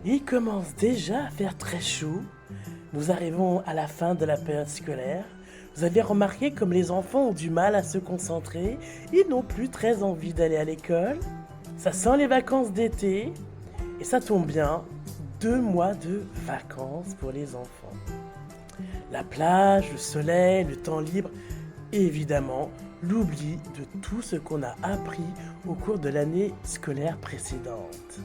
Il commence déjà à faire très chaud. Nous arrivons à la fin de la période scolaire. Vous avez remarqué comme les enfants ont du mal à se concentrer. Ils n'ont plus très envie d'aller à l'école. Ça sent les vacances d'été. Et ça tombe bien, 2 mois de vacances pour les enfants. La plage, le soleil, le temps libre, et évidemment, l'oubli de tout ce qu'on a appris au cours de l'année scolaire précédente.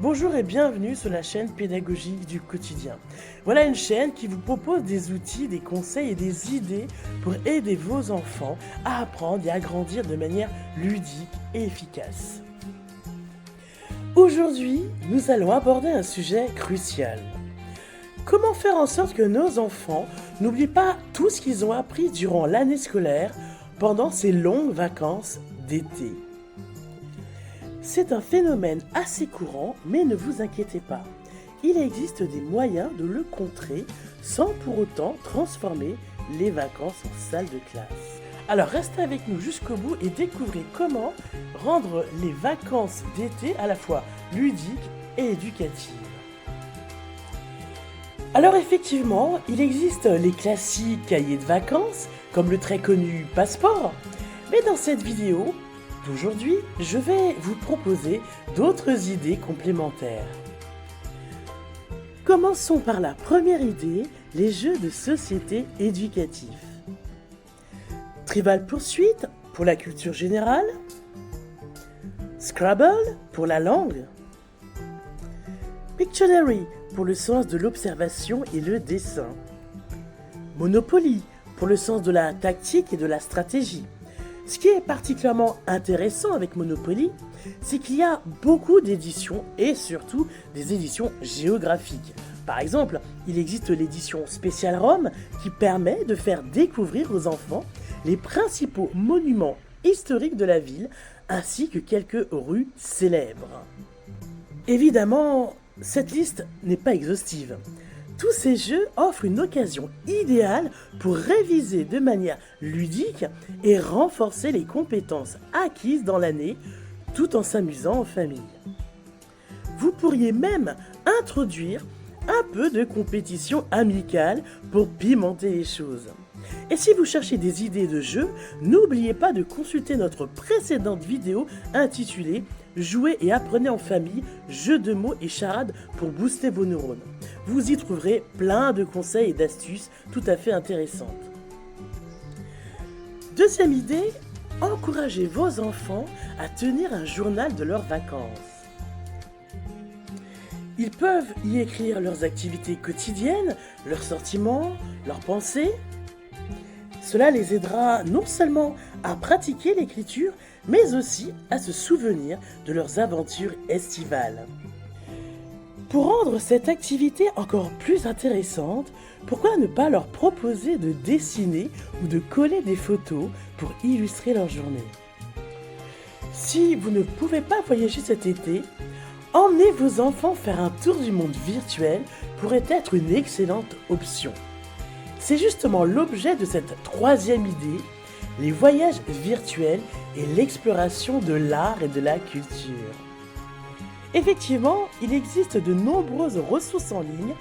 Bonjour et bienvenue sur la chaîne pédagogique du quotidien. Voilà une chaîne qui vous propose des outils, des conseils et des idées pour aider vos enfants à apprendre et à grandir de manière ludique et efficace. Aujourd'hui, nous allons aborder un sujet crucial. Comment faire en sorte que nos enfants n'oublient pas tout ce qu'ils ont appris durant l'année scolaire pendant ces longues vacances d'été? C'est un phénomène assez courant, mais ne vous inquiétez pas. Il existe des moyens de le contrer sans pour autant transformer les vacances en salle de classe. Alors restez avec nous jusqu'au bout et découvrez comment rendre les vacances d'été à la fois ludiques et éducatives. Alors effectivement, il existe les classiques cahiers de vacances, comme le très connu passeport, mais dans cette vidéo d'aujourd'hui, je vais vous proposer d'autres idées complémentaires. Commençons par la première idée, les jeux de société éducatifs. Trivial Pursuit pour la culture générale, Scrabble pour la langue, Pictionary pour le sens de l'observation et le dessin, Monopoly pour le sens de la tactique et de la stratégie. Ce qui est particulièrement intéressant avec Monopoly, c'est qu'il y a beaucoup d'éditions et surtout des éditions géographiques. Par exemple, il existe l'édition Spécial Rome qui permet de faire découvrir aux enfants les principaux monuments historiques de la ville ainsi que quelques rues célèbres. Évidemment, cette liste n'est pas exhaustive. Tous ces jeux offrent une occasion idéale pour réviser de manière ludique et renforcer les compétences acquises dans l'année tout en s'amusant en famille. Vous pourriez même introduire un peu de compétition amicale pour pimenter les choses. Et si vous cherchez des idées de jeux, n'oubliez pas de consulter notre précédente vidéo intitulée « Jouez et apprenez en famille, jeux de mots et charades pour booster vos neurones ». Vous y trouverez plein de conseils et d'astuces tout à fait intéressantes. Deuxième idée, encouragez vos enfants à tenir un journal de leurs vacances. Ils peuvent y écrire leurs activités quotidiennes, leurs sentiments, leurs pensées. Cela les aidera non seulement à pratiquer l'écriture, mais aussi à se souvenir de leurs aventures estivales. Pour rendre cette activité encore plus intéressante, pourquoi ne pas leur proposer de dessiner ou de coller des photos pour illustrer leur journée? Si vous ne pouvez pas voyager cet été, emmenez vos enfants faire un tour du monde virtuel pourrait être une excellente option. C'est justement l'objet de cette troisième idée, les voyages virtuels et l'exploration de l'art et de la culture. Effectivement, il existe de nombreuses ressources en ligne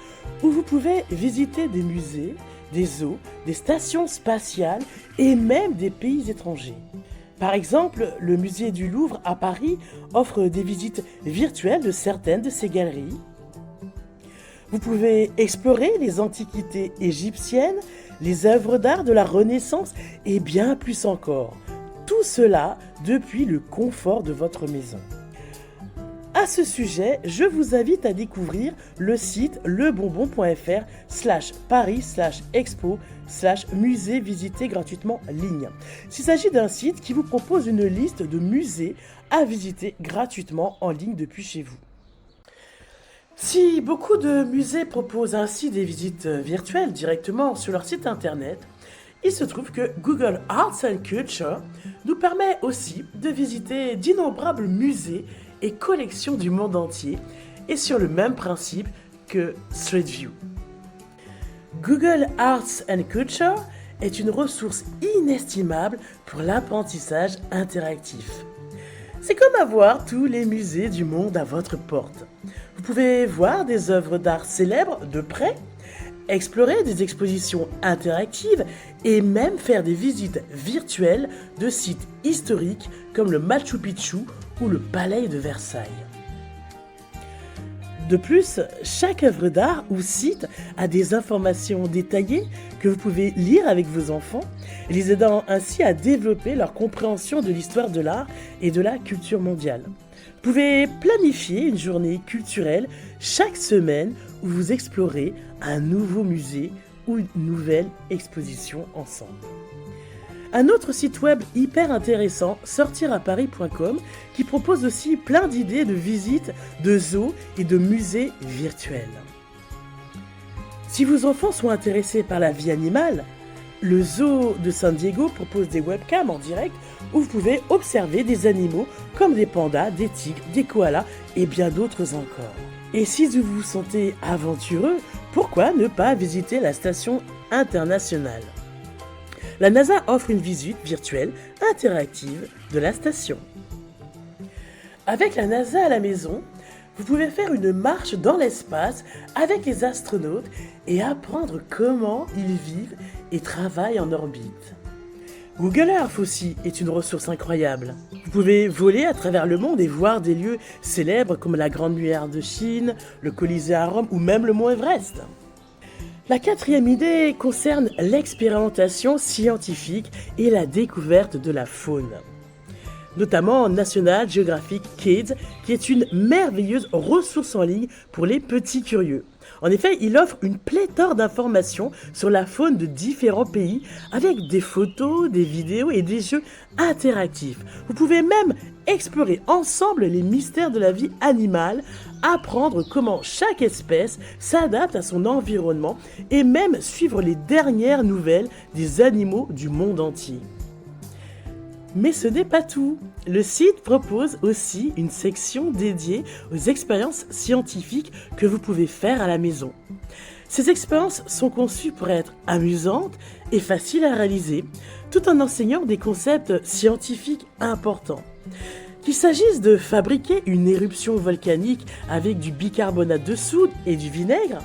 où vous pouvez visiter des musées, des zoos, des stations spatiales et même des pays étrangers. Par exemple, le musée du Louvre à Paris offre des visites virtuelles de certaines de ses galeries. Vous pouvez explorer les antiquités égyptiennes, les œuvres d'art de la Renaissance et bien plus encore. Tout cela depuis le confort de votre maison. À ce sujet, je vous invite à découvrir le site lebonbon.fr/paris/expo/musée visité gratuitement en ligne. Il s'agit d'un site qui vous propose une liste de musées à visiter gratuitement en ligne depuis chez vous. Si beaucoup de musées proposent ainsi des visites virtuelles directement sur leur site internet, il se trouve que Google Arts and Culture nous permet aussi de visiter d'innombrables musées et collections du monde entier et sur le même principe que Street View. Google Arts and Culture est une ressource inestimable pour l'apprentissage interactif. C'est comme avoir tous les musées du monde à votre porte. Vous pouvez voir des œuvres d'art célèbres de près, explorer des expositions interactives et même faire des visites virtuelles de sites historiques comme le Machu Picchu ou le Palais de Versailles. De plus, chaque œuvre d'art ou site a des informations détaillées que vous pouvez lire avec vos enfants, les aidant ainsi à développer leur compréhension de l'histoire de l'art et de la culture mondiale. Vous pouvez planifier une journée culturelle chaque semaine où vous explorez un nouveau musée ou une nouvelle exposition ensemble. Un autre site web hyper intéressant, sortiraparis.com, qui propose aussi plein d'idées de visites de zoos et de musées virtuels. Si vos enfants sont intéressés par la vie animale, le zoo de San Diego propose des webcams en direct où vous pouvez observer des animaux comme des pandas, des tigres, des koalas et bien d'autres encore. Et si vous vous sentez aventureux, pourquoi ne pas visiter la station internationale ? La NASA offre une visite virtuelle interactive de la station. Avec la NASA à la maison, vous pouvez faire une marche dans l'espace avec les astronautes et apprendre comment ils vivent et travaillent en orbite. Google Earth aussi est une ressource incroyable. Vous pouvez voler à travers le monde et voir des lieux célèbres comme la Grande Muraille de Chine, le Colisée à Rome ou même le mont Everest. La quatrième idée concerne l'expérimentation scientifique et la découverte de la faune. Notamment National Geographic Kids, qui est une merveilleuse ressource en ligne pour les petits curieux. En effet, il offre une pléthore d'informations sur la faune de différents pays, avec des photos, des vidéos et des jeux interactifs. Vous pouvez même explorer ensemble les mystères de la vie animale, apprendre comment chaque espèce s'adapte à son environnement et même suivre les dernières nouvelles des animaux du monde entier. Mais ce n'est pas tout. Le site propose aussi une section dédiée aux expériences scientifiques que vous pouvez faire à la maison. Ces expériences sont conçues pour être amusantes et faciles à réaliser, tout en enseignant des concepts scientifiques importants. Qu'il s'agisse de fabriquer une éruption volcanique avec du bicarbonate de soude et du vinaigre,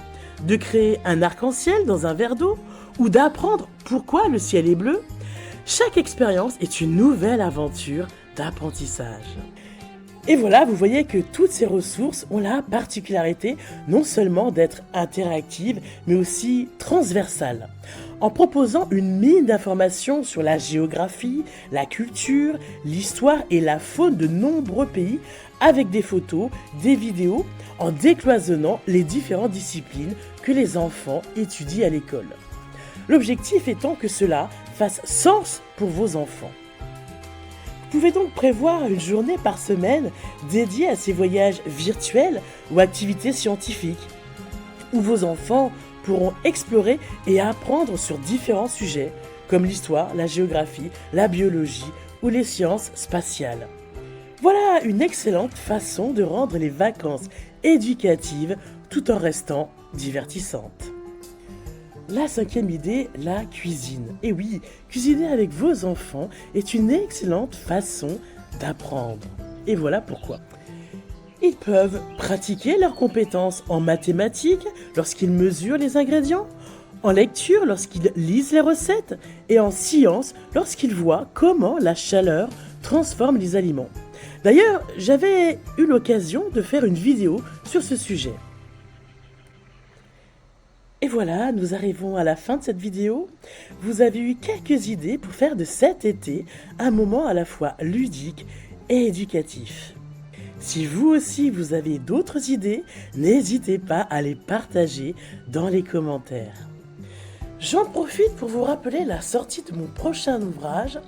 de créer un arc-en-ciel dans un verre d'eau, ou d'apprendre pourquoi le ciel est bleu, chaque expérience est une nouvelle aventure d'apprentissage. Et voilà, vous voyez que toutes ces ressources ont la particularité non seulement d'être interactives, mais aussi transversales. En proposant une mine d'informations sur la géographie, la culture, l'histoire et la faune de nombreux pays, avec des photos, des vidéos, en décloisonnant les différentes disciplines que les enfants étudient à l'école. L'objectif étant que cela fasse sens pour vos enfants. Vous pouvez donc prévoir une journée par semaine dédiée à ces voyages virtuels ou activités scientifiques, où vos enfants pourront explorer et apprendre sur différents sujets, comme l'histoire, la géographie, la biologie ou les sciences spatiales. Voilà une excellente façon de rendre les vacances éducatives tout en restant divertissantes. La cinquième idée, la cuisine. Et oui, cuisiner avec vos enfants est une excellente façon d'apprendre. Et voilà pourquoi. Ils peuvent pratiquer leurs compétences en mathématiques lorsqu'ils mesurent les ingrédients, en lecture lorsqu'ils lisent les recettes et en sciences lorsqu'ils voient comment la chaleur transforme les aliments. D'ailleurs, j'avais eu l'occasion de faire une vidéo sur ce sujet. Et voilà, nous arrivons à la fin de cette vidéo. Vous avez eu quelques idées pour faire de cet été un moment à la fois ludique et éducatif. Si vous aussi vous avez d'autres idées, n'hésitez pas à les partager dans les commentaires. J'en profite pour vous rappeler la sortie de mon prochain ouvrage,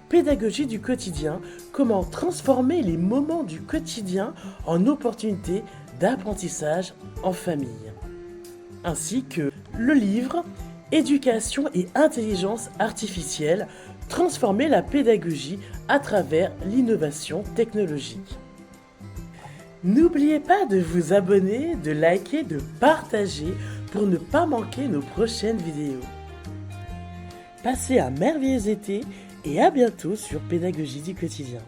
Pédagogie du quotidien, comment transformer les moments du quotidien en opportunités d'apprentissage en famille. Ainsi que le livre Éducation et intelligence artificielle, transformer la pédagogie à travers l'innovation technologique. N'oubliez pas de vous abonner, de liker, de partager pour ne pas manquer nos prochaines vidéos. Passez un merveilleux été et à bientôt sur Pédagogie du quotidien.